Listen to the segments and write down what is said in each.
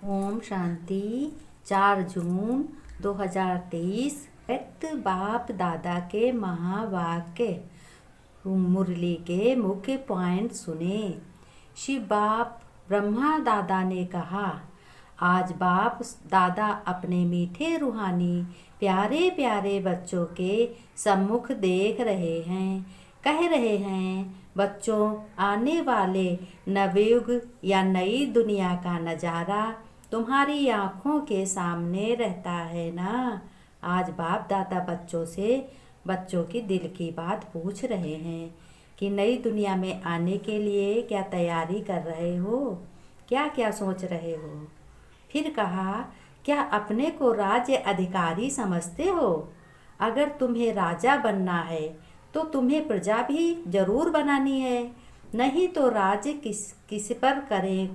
ओम शांति। 4 जून 2023। व्यक्त बाप दादा के महावाक्य। मुरली के मुख्य पॉइंट सुने। शिव बाप ब्रह्मा दादा ने कहा, आज बाप दादा अपने मीठे रूहानी प्यारे प्यारे बच्चों के सम्मुख देख रहे हैं। कह रहे हैं, बच्चों, आने वाले नवयुग या नई दुनिया का नज़ारा तुम्हारी आँखों के सामने रहता है ना। आज बाप दादा बच्चों से बच्चों की दिल की बात पूछ रहे हैं कि नई दुनिया में आने के लिए क्या तैयारी कर रहे हो, क्या क्या सोच रहे हो। फिर कहा, क्या अपने को राज्य अधिकारी समझते हो? अगर तुम्हें राजा बनना है तो तुम्हें प्रजा भी जरूर बनानी है, नहीं तो राज्य किस पर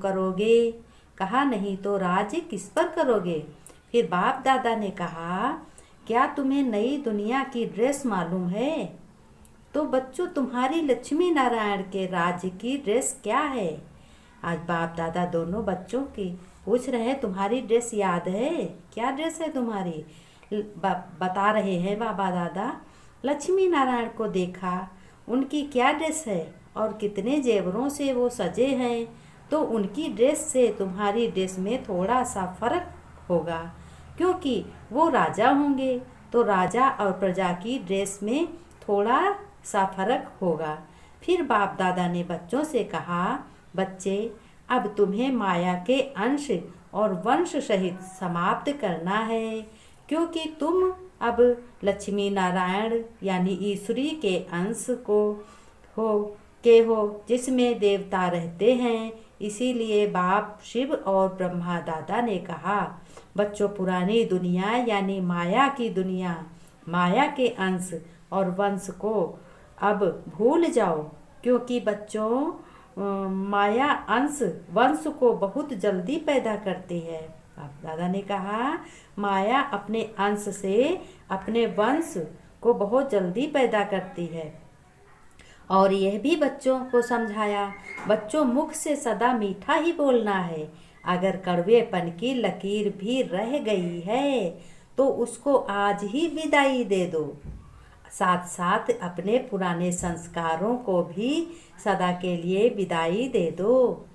करोगे। कहा, नहीं तो राज्य किस पर करोगे। फिर बाप दादा ने कहा, क्या तुम्हें नई दुनिया की ड्रेस मालूम है? तो बच्चों, तुम्हारी लक्ष्मी नारायण के राज्य की ड्रेस क्या है? आज बाप दादा दोनों बच्चों की पूछ रहे हैं, तुम्हारी ड्रेस याद है? क्या ड्रेस है तुम्हारी? बता रहे हैं बाबा दादा। लक्ष्मी नारायण को देखा, उनकी क्या ड्रेस है और कितने जेवरों से वो सजे हैं, तो उनकी ड्रेस से तुम्हारी ड्रेस में थोड़ा सा फर्क होगा, क्योंकि वो राजा होंगे, तो राजा और प्रजा की ड्रेस में थोड़ा सा फर्क होगा। फिर बाप दादा ने बच्चों से कहा, बच्चे, अब तुम्हें माया के अंश और वंश सहित समाप्त करना है, क्योंकि तुम अब लक्ष्मी नारायण यानी ईश्वरी के अंश हो, जिसमें देवता रहते हैं। इसीलिए बाप शिव और ब्रह्मा दादा ने कहा, बच्चों, पुरानी दुनिया यानी माया की दुनिया, माया के अंश और वंश को अब भूल जाओ, क्योंकि बच्चों, माया अंश वंश को बहुत जल्दी पैदा करती है। बाप दादा ने कहा, माया अपने अंश से अपने वंश को बहुत जल्दी पैदा करती है। और यह भी बच्चों को समझाया, बच्चों, मुख से सदा मीठा ही बोलना है। अगर कड़वेपन की लकीर भी रह गई है तो उसको आज ही विदाई दे दो। साथ साथ अपने पुराने संस्कारों को भी सदा के लिए विदाई दे दो,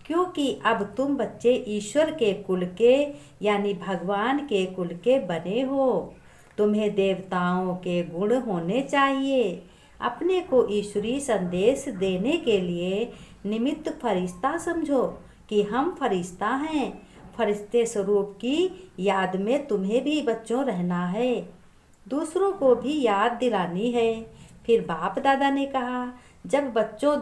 क्योंकि अब तुम बच्चे ईश्वर के कुल के यानी भगवान के कुल के बने हो। तुम्हें देवताओं के गुण होने चाहिए। अपने को ईश्वरी संदेश देने के लिए निमित्त फरिश्ता समझो कि हम फरिश्ता हैं। फरिश्ते स्वरूप की याद में तुम्हें भी बच्चों रहना है, दूसरों को भी याद दिलानी है। फिर बाप दादा ने कहा, जब बच्चों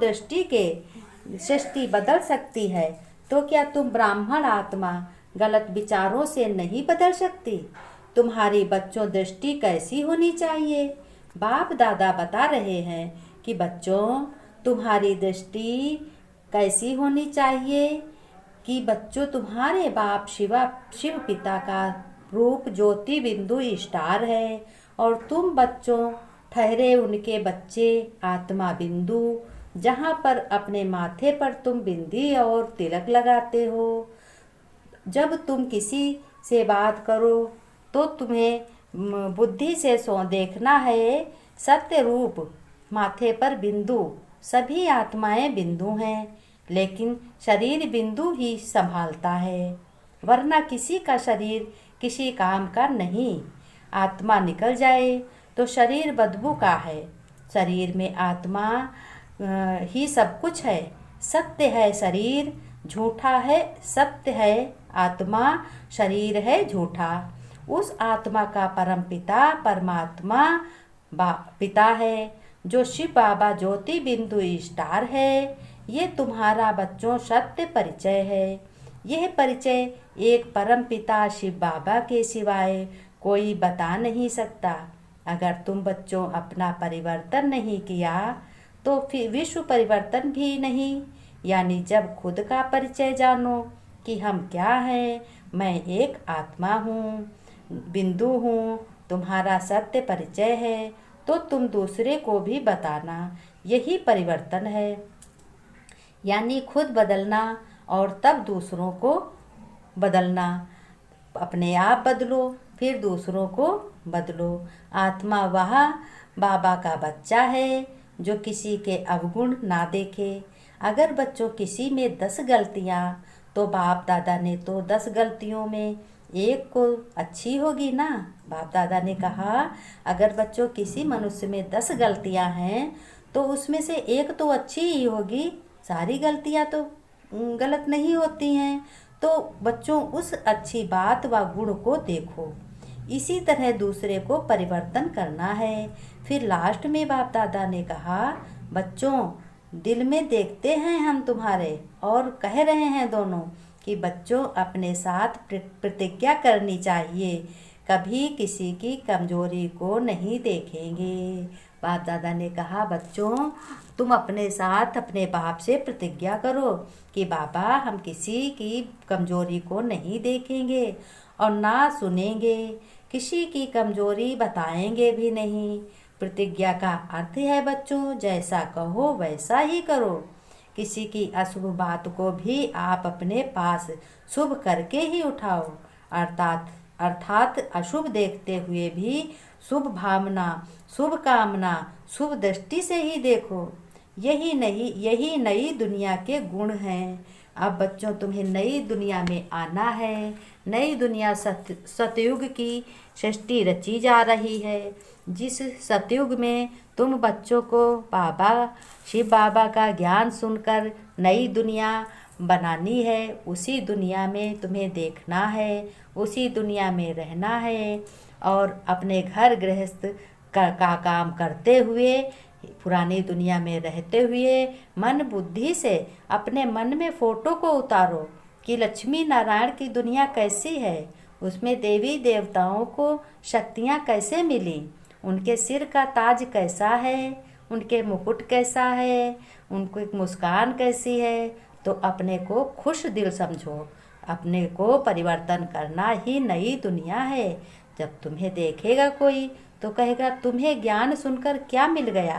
सृष्टि बदल सकती है, तो क्या तुम ब्राह्मण आत्मा गलत विचारों से नहीं बदल सकती? तुम्हारी बच्चों दृष्टि कैसी होनी चाहिए? बाप दादा बता रहे हैं कि बच्चों, तुम्हारी दृष्टि कैसी होनी चाहिए कि बच्चों, तुम्हारे बाप शिव पिता का रूप ज्योति बिंदु स्टार है, और तुम बच्चों ठहरे उनके बच्चे आत्मा बिंदु, जहाँ पर अपने माथे पर तुम बिंदी और तिलक लगाते हो। जब तुम किसी से बात करो तो तुम्हें बुद्धि से देखना है सत्य रूप माथे पर बिंदु। सभी आत्माएं बिंदु हैं, लेकिन शरीर बिंदु ही संभालता है, वरना किसी का शरीर किसी काम का नहीं। आत्मा निकल जाए तो शरीर बदबू का है। शरीर में आत्मा ही सब कुछ है। सत्य है शरीर, झूठा है सत्य है आत्मा, शरीर है झूठा। उस आत्मा का परम पिता परमात्मा पिता है, जो शिव बाबा ज्योति बिंदु स्टार है। ये तुम्हारा बच्चों सत्य परिचय है। यह परिचय एक परम पिता शिव बाबा के सिवाय कोई बता नहीं सकता। अगर तुम बच्चों अपना परिवर्तन नहीं किया तो फिर विश्व परिवर्तन भी नहीं। यानी जब खुद का परिचय जानो कि हम क्या हैं, मैं एक आत्मा हूँ, बिंदु हूँ, तुम्हारा सत्य परिचय है, तो तुम दूसरे को भी बताना। यही परिवर्तन है, यानी खुद बदलना और तब दूसरों को बदलना, अपने आप बदलो, फिर दूसरों को बदलो। आत्मा वह बाबा का बच्चा है जो किसी के अवगुण ना देखे। अगर बच्चों किसी में 10 गलतियाँ, तो बाप दादा ने तो 10 गलतियों में एक को अच्छी होगी ना। बाप दादा ने कहा अगर बच्चों किसी मनुष्य में 10 गलतियाँ हैं तो उसमें से एक तो अच्छी ही होगी, सारी गलतियाँ तो गलत नहीं होती हैं। तो बच्चों उस अच्छी बात व गुण को देखो, इसी तरह दूसरे को परिवर्तन करना है। फिर लास्ट में बाप दादा ने कहा बच्चों दिल में देखते हैं हम तुम्हारे और कह रहे हैं दोनों कि बच्चों अपने साथ प्रतिज्ञा करनी चाहिए, कभी किसी की कमजोरी को नहीं देखेंगे। बाप दादा ने कहा बच्चों तुम अपने साथ अपने बाप से प्रतिज्ञा करो कि बाबा हम किसी की कमजोरी को नहीं देखेंगे और ना सुनेंगे, किसी की कमजोरी बताएंगे भी नहीं। प्रतिज्ञा का अर्थ है बच्चों जैसा कहो वैसा ही करो। किसी की अशुभ बात को भी आप अपने पास शुभ करके ही उठाओ, अर्थात अशुभ देखते हुए भी शुभ भावना, शुभ कामना, शुभ दृष्टि से ही देखो। यही नई दुनिया के गुण हैं। अब बच्चों तुम्हें नई दुनिया में आना है। नई दुनिया सतयुग की सृष्टि रची जा रही है। जिस सतयुग में तुम बच्चों को बाबा शिव बाबा का ज्ञान सुनकर नई दुनिया बनानी है, उसी दुनिया में तुम्हें देखना है, उसी दुनिया में रहना है और अपने घर गृहस्थ का काम करते हुए, पुरानी दुनिया में रहते हुए मन बुद्धि से अपने मन में फोटो को उतारो कि लक्ष्मी नारायण की दुनिया कैसी है, उसमें देवी देवताओं को शक्तियाँ कैसे मिली, उनके सिर का ताज कैसा है, उनके मुकुट कैसा है, उनको एक मुस्कान कैसी है। तो अपने को खुश दिल समझो, अपने को परिवर्तन करना ही नई दुनिया है। जब तुम्हें देखेगा कोई तो कहेगा तुम्हें ज्ञान सुनकर क्या मिल गया,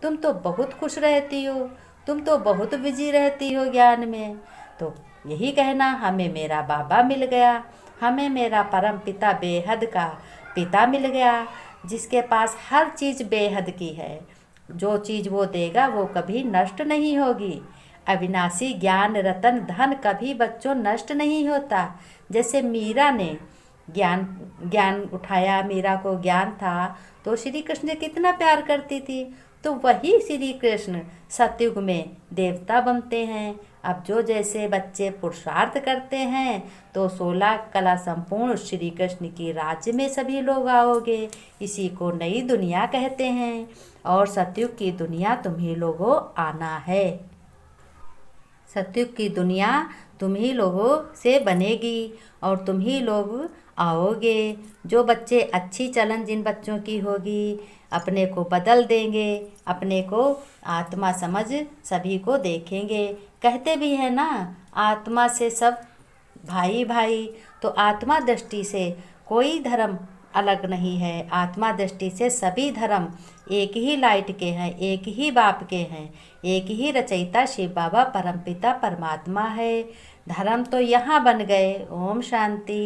तुम तो बहुत खुश रहती हो, तुम तो बहुत बिजी रहती हो ज्ञान में। तो यही कहना हमें मेरा बाबा मिल गया, हमें मेरा परम पिता बेहद का पिता मिल गया, जिसके पास हर चीज़ बेहद की है। जो चीज़ वो देगा वो कभी नष्ट नहीं होगी। अविनाशी ज्ञान रतन धन कभी बच्चों नष्ट नहीं होता। जैसे मीरा ने ज्ञान उठाया, मीरा को ज्ञान था तो श्री कृष्ण से कितना प्यार करती थी, तो वही श्री कृष्ण सतयुग में देवता बनते हैं। अब जो जैसे बच्चे पुरुषार्थ करते हैं तो 16 कला संपूर्ण श्री कृष्ण की राज्य में सभी लोग आओगे। इसी को नई दुनिया कहते हैं और सतयुग की दुनिया तुम्ही लोगों आना है। सतयुग की दुनिया तुम्ही लोगों से बनेगी और तुम्ही लोग आओगे। जो बच्चे अच्छी चलन जिन बच्चों की होगी अपने को बदल देंगे, अपने को आत्मा समझ सभी को देखेंगे। कहते भी हैं ना आत्मा से सब भाई भाई, तो आत्मा दृष्टि से कोई धर्म अलग नहीं है। आत्मा दृष्टि से सभी धर्म एक ही लाइट के हैं, एक ही बाप के हैं, एक ही रचयिता शिव बाबा परमपिता परमात्मा है। धर्म तो यहाँ बन गए। ओम शांति।